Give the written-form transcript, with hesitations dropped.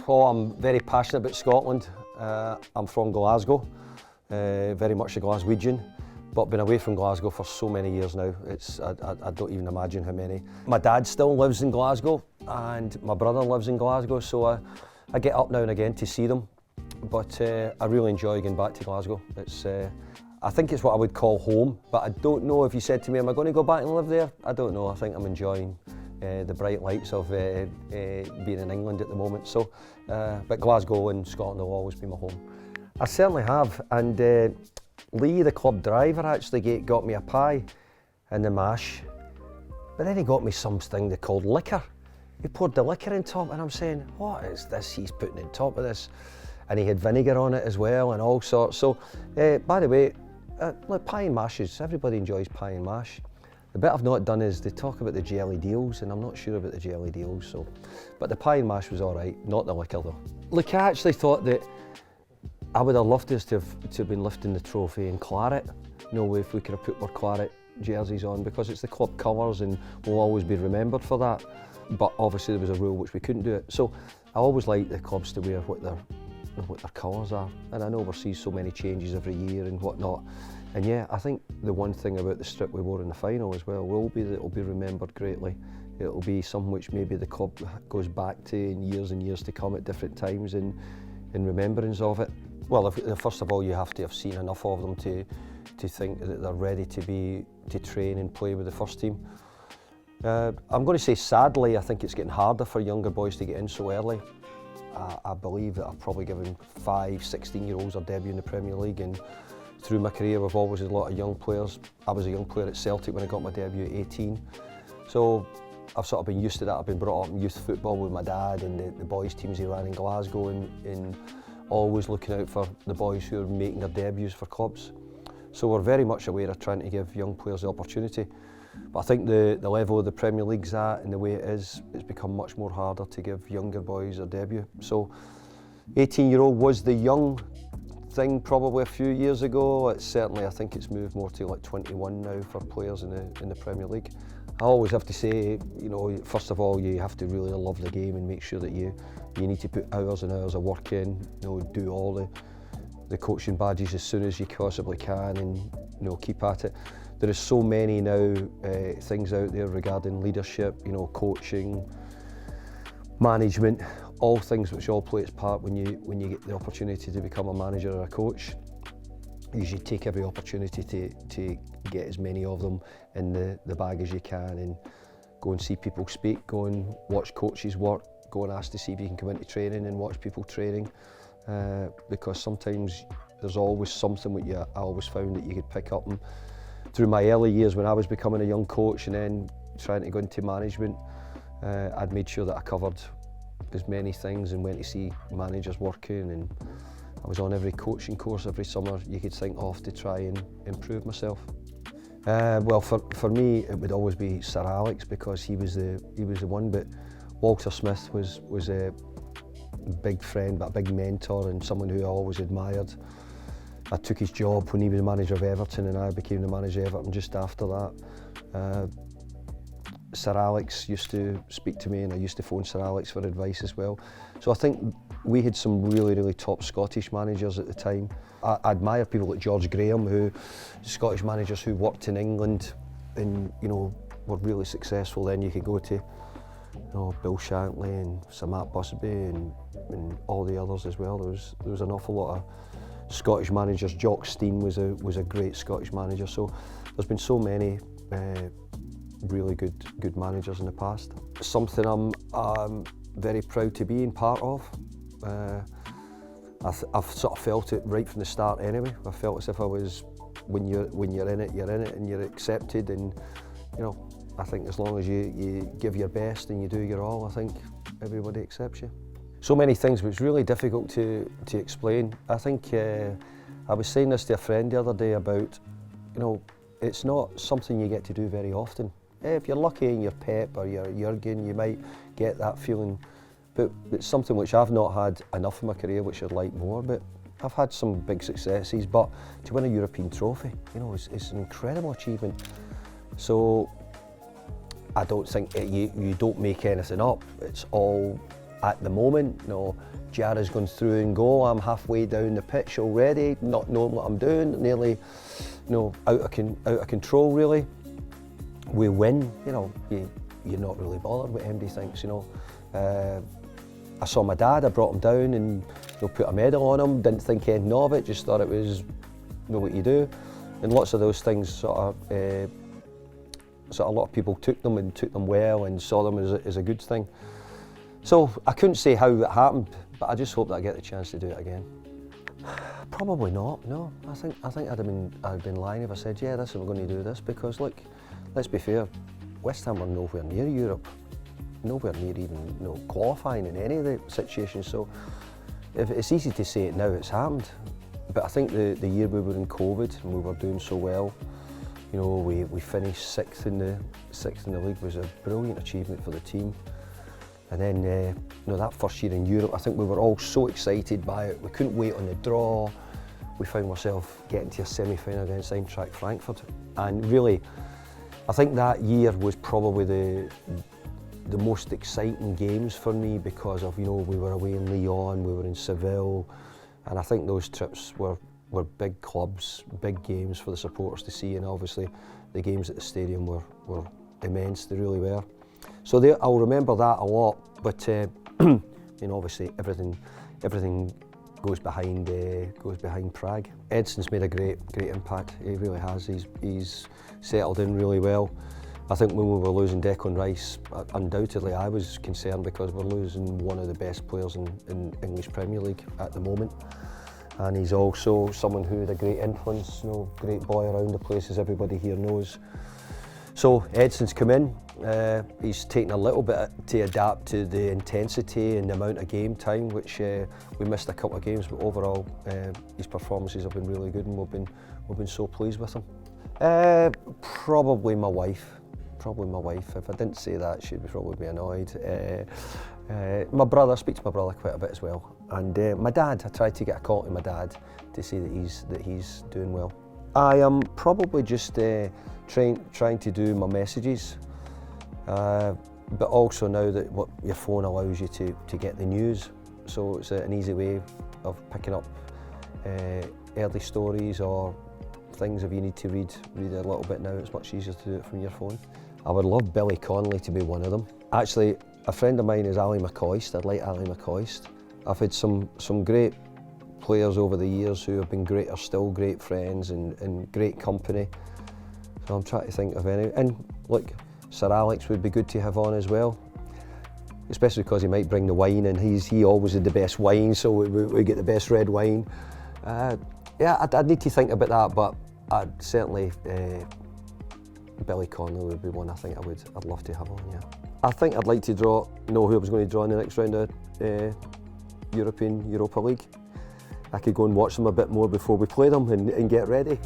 Oh, I'm very passionate about Scotland. I'm from Glasgow, very much a Glaswegian, but been away from Glasgow for so many years now. I don't even imagine how many. My dad still lives in Glasgow and my brother lives in Glasgow, so I get up now and again to see them. But I really enjoy going back to Glasgow. I think it's what I would call home, but I don't know if you said to me, am I going to go back and live there? I don't know. I think I'm enjoying the bright lights of being in England at the moment. So, but Glasgow and Scotland will always be my home. I certainly have, and Lee, the club driver, actually got me a pie and the mash, but then he got me something they called liquor. He poured the liquor on top, and I'm saying, what is this he's putting on top of this? And he had vinegar on it as well and all sorts. So, by the way, like pie and mashes, everybody enjoys pie and mash. The bit I've not done is they talk about the Jellied Eels, and I'm not sure about the Jellied Eels, so. But the pie and mash was all right, not the liquor though. Look, I actually thought that I would have loved us to have been lifting the trophy in claret. No way if we could have put more claret jerseys on, because it's the club colours and we'll always be remembered for that. But obviously there was a rule which we couldn't do it. So I always like the clubs to wear what their colours are. And I know we see so many changes every year and whatnot. And yeah, I think the one thing about the strip we wore in the final as well will be that it'll be remembered greatly. It'll be something which maybe the club goes back to in years and years to come at different times in remembrance of it. Well, first of all, you have to have seen enough of them to think that they're ready to train and play with the first team. I'm going to say sadly, I think it's getting harder for younger boys to get in so early. I believe that I've probably given 5, 16-year-olds their debut in the Premier League, and through my career we've always had a lot of young players. I was a young player at Celtic when I got my debut at 18. So I've sort of been used to that. I've been brought up in youth football with my dad and the boys teams he ran in Glasgow, and always looking out for the boys who are making their debuts for clubs. So we're very much aware of trying to give young players the opportunity. But I think the level of the Premier League's at and the way it is, it's become much more harder to give younger boys their debut. So 18-year-old was the young thing probably a few years ago. It's certainly, I think it's moved more to like 21 now for players in the Premier League. I always have to say, you know, first of all, you have to really love the game and make sure that you need to put hours and hours of work in, you know, do all the coaching badges as soon as you possibly can, and you know, keep at it. There is so many now things out there regarding leadership, you know, coaching, management, all things which all play its part when you get the opportunity to become a manager or a coach. You should take every opportunity to get as many of them in the bag as you can, and go and see people speak, go and watch coaches work, go and ask to see if you can come into training and watch people training, because sometimes there's always something which I always found that you could pick up. And through my early years when I was becoming a young coach and then trying to go into management, I'd made sure that I covered as many things and went to see managers working, and I was on every coaching course every summer you could think of to try and improve myself. Well, for me it would always be Sir Alex, because he was the one, but Walter Smith was a big friend, but a big mentor, and someone who I always admired. I took his job when he was the manager of Everton, and I became the manager of Everton just after that. Sir Alex used to speak to me, and I used to phone Sir Alex for advice as well. So I think we had some really, really top Scottish managers at the time. I admire people like George Graham, who Scottish managers who worked in England and, you know, were really successful. Then you could go to, you know, Bill Shankly and Sir Matt Busby and all the others as well. There was an awful lot of Scottish managers. Jock Stein was a great Scottish manager. So there's been so many really good managers in the past. Something I'm very proud to be in part of. I've sort of felt it right from the start anyway. I felt as if I was, when you're in it, and you're accepted, and you know, I think as long as you give your best and you do your all, I think everybody accepts you. So many things, but it's really difficult to explain. I think I was saying this to a friend the other day about, you know, it's not something you get to do very often. If you're lucky and you're Pep or you're Jurgen, you might get that feeling, but it's something which I've not had enough in my career, which I'd like more. But I've had some big successes, but to win a European trophy, you know, it's an incredible achievement. So I don't think you don't make anything up. It's all at the moment. You know, Jarra's going through and go. I'm halfway down the pitch already, not knowing what I'm doing, nearly, you know, out of control really. We win, you know, you're not really bothered what MD thinks, you know. I saw my dad, I brought him down and, you know, put a medal on him, didn't think anything of it, just thought it was, you know, what you do. And lots of those things sort of a lot of people took them well and saw them as a good thing. So I couldn't say how it happened, but I just hope that I get the chance to do it again. Probably not, no. I think I'd have been lying if I said, yeah, this is we're going to do this, because look, let's be fair, West Ham were nowhere near Europe, nowhere near even, you know, qualifying in any of the situations. So if it's easy to say it now, it's happened. But I think the year we were in COVID and we were doing so well, you know, we finished sixth in the league was a brilliant achievement for the team. And then, you know, that first year in Europe, I think we were all so excited by it. We couldn't wait on the draw. We found ourselves getting to a semi-final against Eintracht Frankfurt. And really, I think that year was probably the most exciting games for me because of, you know, we were away in Lyon, we were in Seville, and I think those trips were big clubs, big games for the supporters to see, and obviously the games at the stadium were immense, they really were. So I'll remember that a lot, but you know, obviously everything goes behind Prague. Edson's made a great impact. He really has. He's settled in really well. I think when we were losing Declan Rice, undoubtedly I was concerned because we're losing one of the best players in English Premier League at the moment. And he's also someone who had a great influence, you know, great boy around the place, as everybody here knows. So Edson's come in. He's taken a little bit to adapt to the intensity and the amount of game time, which we missed a couple of games, but overall his performances have been really good, and we've been so pleased with him. Probably my wife. If I didn't say that, she'd probably be annoyed. My brother, I speak to my brother quite a bit as well, and my dad. I tried to get a call to my dad to say that he's doing well. I am probably just trying to do my messages, but also now that what your phone allows you to get the news, so it's an easy way of picking up early stories or things if you need to read a little bit now. It's much easier to do it from your phone. I would love Billy Connolly to be one of them. Actually, a friend of mine is Ali McCoist. I'd like Ali McCoist. I've had some great players over the years who have been great, are still great friends and great company. So I'm trying to think of any. And look, Sir Alex would be good to have on as well, especially because he might bring the wine, and he always had the best wine, so we get the best red wine. Yeah, I'd need to think about that, but I'd certainly Billy Connolly would be one I think I'd love to have on. Yeah, I think I'd like to know who I was going to draw in the next round of Europa League. I could go and watch them a bit more before we play them and get ready.